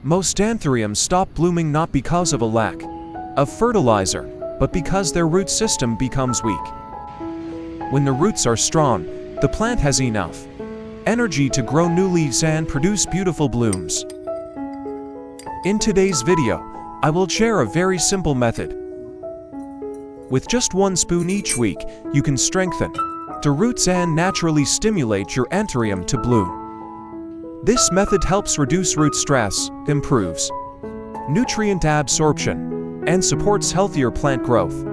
Most anthuriums stop blooming not because of a lack of fertilizer, but because their root system becomes weak. When the roots are strong, the plant has enough energy to grow new leaves and produce beautiful blooms. In today's video, I will share a very simple method. With just 1 spoon each week, you can strengthen the roots and naturally stimulate your anthurium to bloom. This method helps reduce root stress, improves nutrient absorption, and supports healthier plant growth.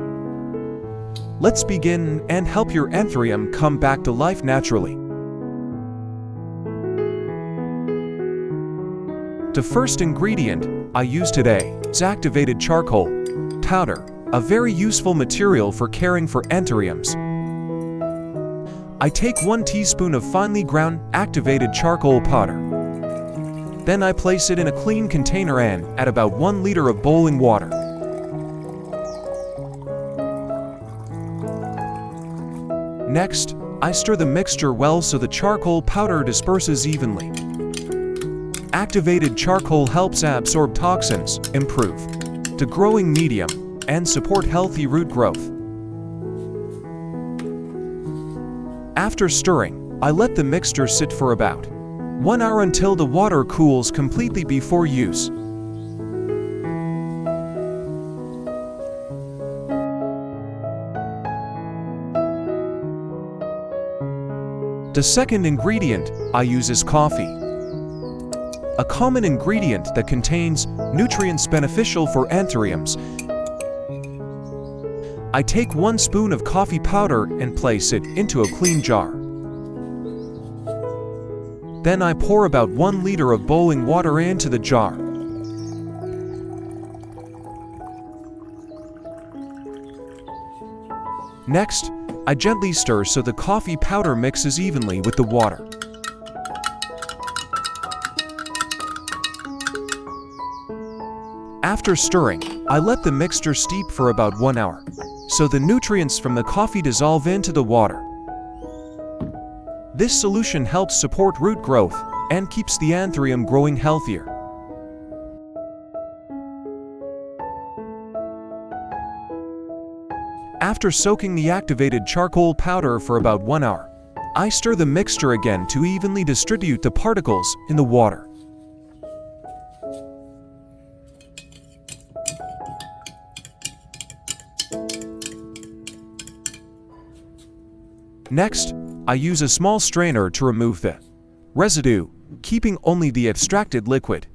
Let's begin and help your anthurium come back to life naturally. The first ingredient I use today is activated charcoal powder, a very useful material for caring for anthuriums. I take 1 teaspoon of finely ground activated charcoal powder. Then I place it in a clean container and add about 1 liter of boiling water. Next, I stir the mixture well so the charcoal powder disperses evenly. Activated charcoal helps absorb toxins, improve the growing medium, and support healthy root growth. After stirring, I let the mixture sit for about 1 hour until the water cools completely before use. The second ingredient I use is coffee, a common ingredient that contains nutrients beneficial for anthuriums. I take 1 spoon of coffee powder and place it into a clean jar. Then I pour about 1 liter of boiling water into the jar. Next, I gently stir so the coffee powder mixes evenly with the water. After stirring, I let the mixture steep for about 1 hour, so the nutrients from the coffee dissolve into the water. This solution helps support root growth and keeps the anthurium growing healthier. After soaking the activated charcoal powder for about 1 hour, I stir the mixture again to evenly distribute the particles in the water. Next, I use a small strainer to remove the residue, keeping only the extracted liquid.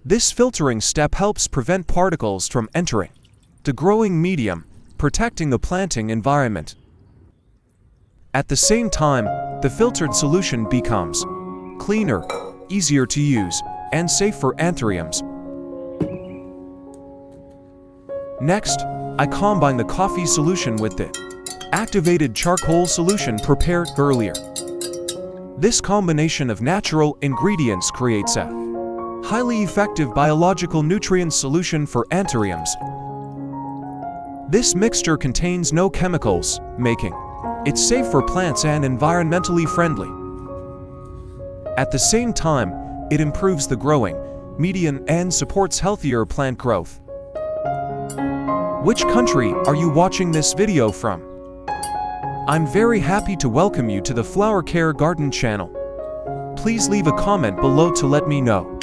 This filtering step helps prevent particles from entering the growing medium, protecting the planting environment. At the same time, the filtered solution becomes cleaner, easier to use, and safe for anthuriums. Next, I combine the coffee solution with the activated charcoal solution prepared earlier. This combination of natural ingredients creates a highly effective biological nutrient solution for anthuriums. This mixture contains no chemicals, making it safe for plants and environmentally friendly. At the same time, it improves the growing medium and supports healthier plant growth. Which country are you watching this video from? I'm very happy to welcome you to the Flower Care Garden channel. Please leave a comment below to let me know.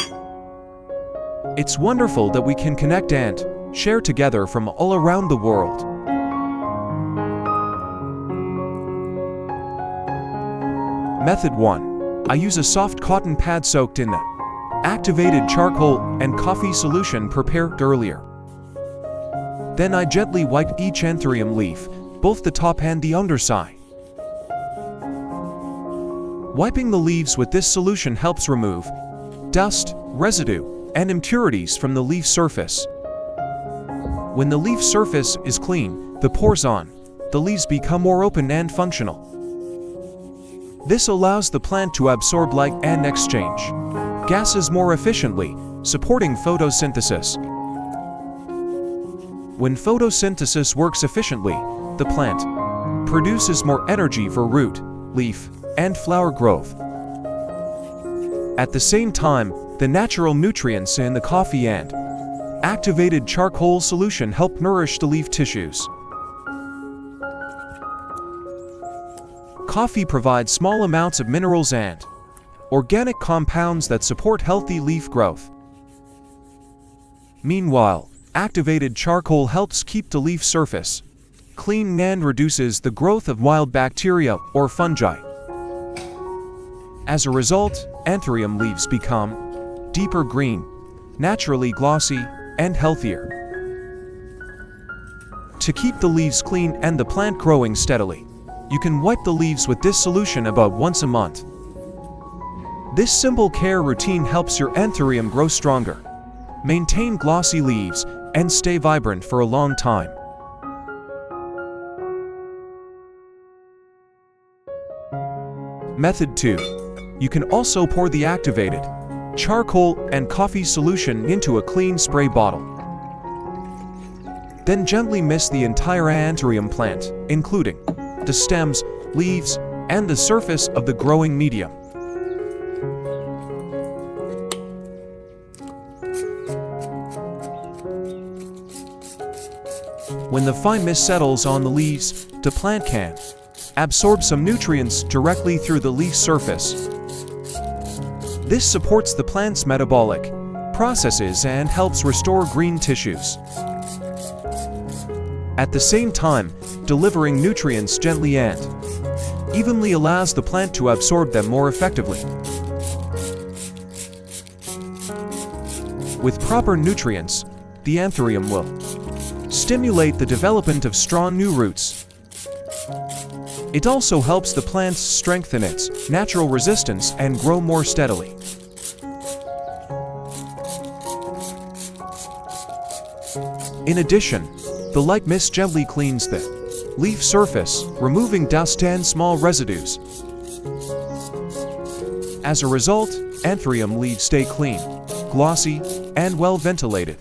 It's wonderful that we can connect and share together from all around the world. Method 1. I use a soft cotton pad soaked in the activated charcoal and coffee solution prepared earlier. Then I gently wipe each anthurium leaf, both the top and the underside. Wiping the leaves with this solution helps remove dust, residue, and impurities from the leaf surface. When the leaf surface is clean, the pores on the leaves become more open and functional. This allows the plant to absorb light and exchange gases more efficiently, supporting photosynthesis. When photosynthesis works efficiently, the plant produces more energy for root, leaf, and flower growth. At the same time, the natural nutrients in the coffee and activated charcoal solution help nourish the leaf tissues. Coffee provides small amounts of minerals and organic compounds that support healthy leaf growth. Meanwhile, activated charcoal helps keep the leaf surface clean and reduces the growth of wild bacteria or fungi. As a result, Anthurium leaves become deeper green, naturally glossy, and healthier. To keep the leaves clean and the plant growing steadily, you can wipe the leaves with this solution about once a month. This simple care routine helps your Anthurium grow stronger, maintain glossy leaves, and stay vibrant for a long time. Method 2. You can also pour the activated charcoal and coffee solution into a clean spray bottle. Then gently mist the entire Anthurium plant, including the stems, leaves, and the surface of the growing medium. When the fine mist settles on the leaves, the plant can absorb some nutrients directly through the leaf surface. This supports the plant's metabolic processes and helps restore green tissues. At the same time, delivering nutrients gently and evenly allows the plant to absorb them more effectively. With proper nutrients, the Anthurium will stimulate the development of strong new roots. It also helps the plant strengthen its natural resistance and grow more steadily. In addition, the light mist gently cleans the leaf surface, removing dust and small residues. As a result, Anthurium leaves stay clean, glossy, and well ventilated.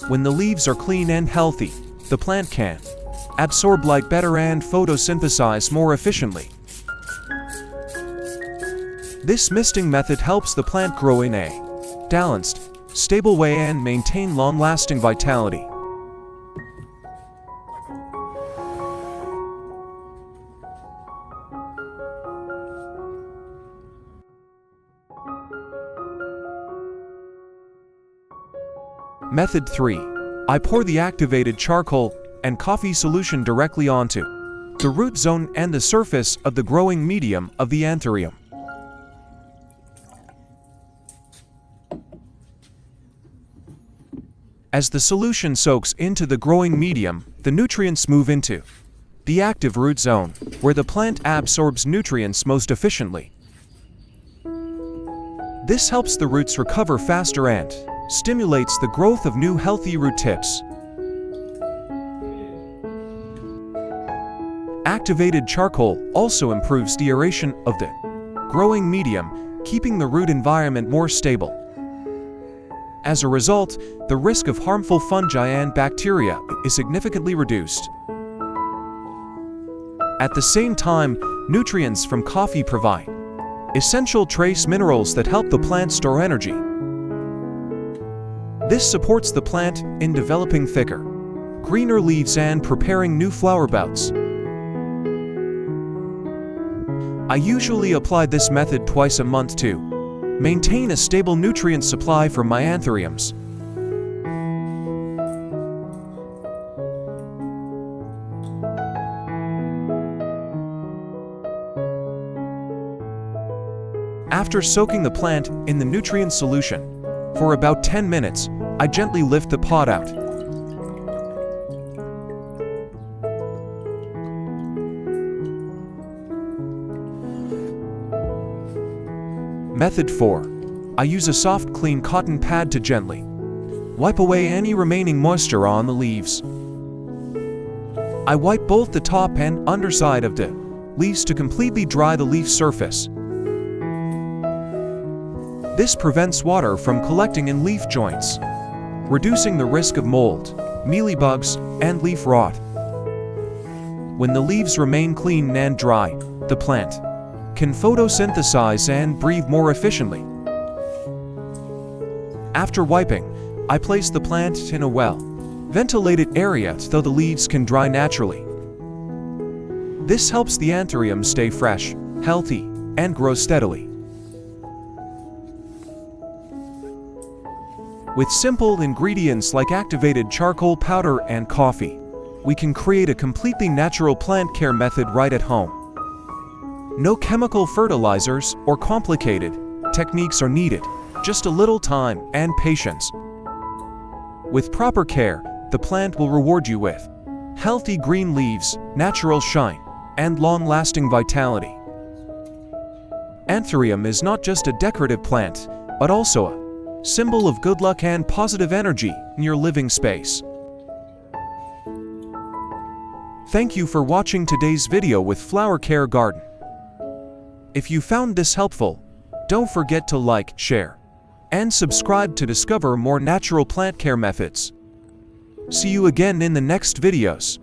When the leaves are clean and healthy, the plant can absorb light better and photosynthesize more efficiently. This misting method helps the plant grow in a balanced, stable way and maintain long-lasting vitality. Method 3. I pour the activated charcoal and coffee solution directly onto the root zone and the surface of the growing medium of the Anthurium. As the solution soaks into the growing medium, the nutrients move into the active root zone, where the plant absorbs nutrients most efficiently. This helps the roots recover faster and stimulates the growth of new healthy root tips. Activated charcoal also improves the aeration of the growing medium, keeping the root environment more stable. As a result, the risk of harmful fungi and bacteria is significantly reduced. At the same time, nutrients from coffee provide essential trace minerals that help the plant store energy. This supports the plant in developing thicker, greener leaves and preparing new flower bouts. I usually apply this method twice a month to maintain a stable nutrient supply for my Anthuriums. After soaking the plant in the nutrient solution for about 10 minutes, I gently lift the pot out. Method 4. I use a soft, clean cotton pad to gently wipe away any remaining moisture on the leaves. I wipe both the top and underside of the leaves to completely dry the leaf surface. This prevents water from collecting in leaf joints, reducing the risk of mold, mealybugs, and leaf rot. When the leaves remain clean and dry, the plant can photosynthesize and breathe more efficiently. After wiping, I place the plant in a well-ventilated area so the leaves can dry naturally. This helps the Anthurium stay fresh, healthy, and grow steadily. With simple ingredients like activated charcoal powder and coffee, we can create a completely natural plant care method right at home. No chemical fertilizers or complicated techniques are needed, just a little time and patience. With proper care, the plant will reward you with healthy green leaves, natural shine, and long-lasting vitality. Anthurium is not just a decorative plant, but also a symbol of good luck and positive energy in your living space. Thank you for watching today's video with Flower Care Garden. If you found this helpful, don't forget to like, share, and subscribe to discover more natural plant care methods. See you again in the next videos.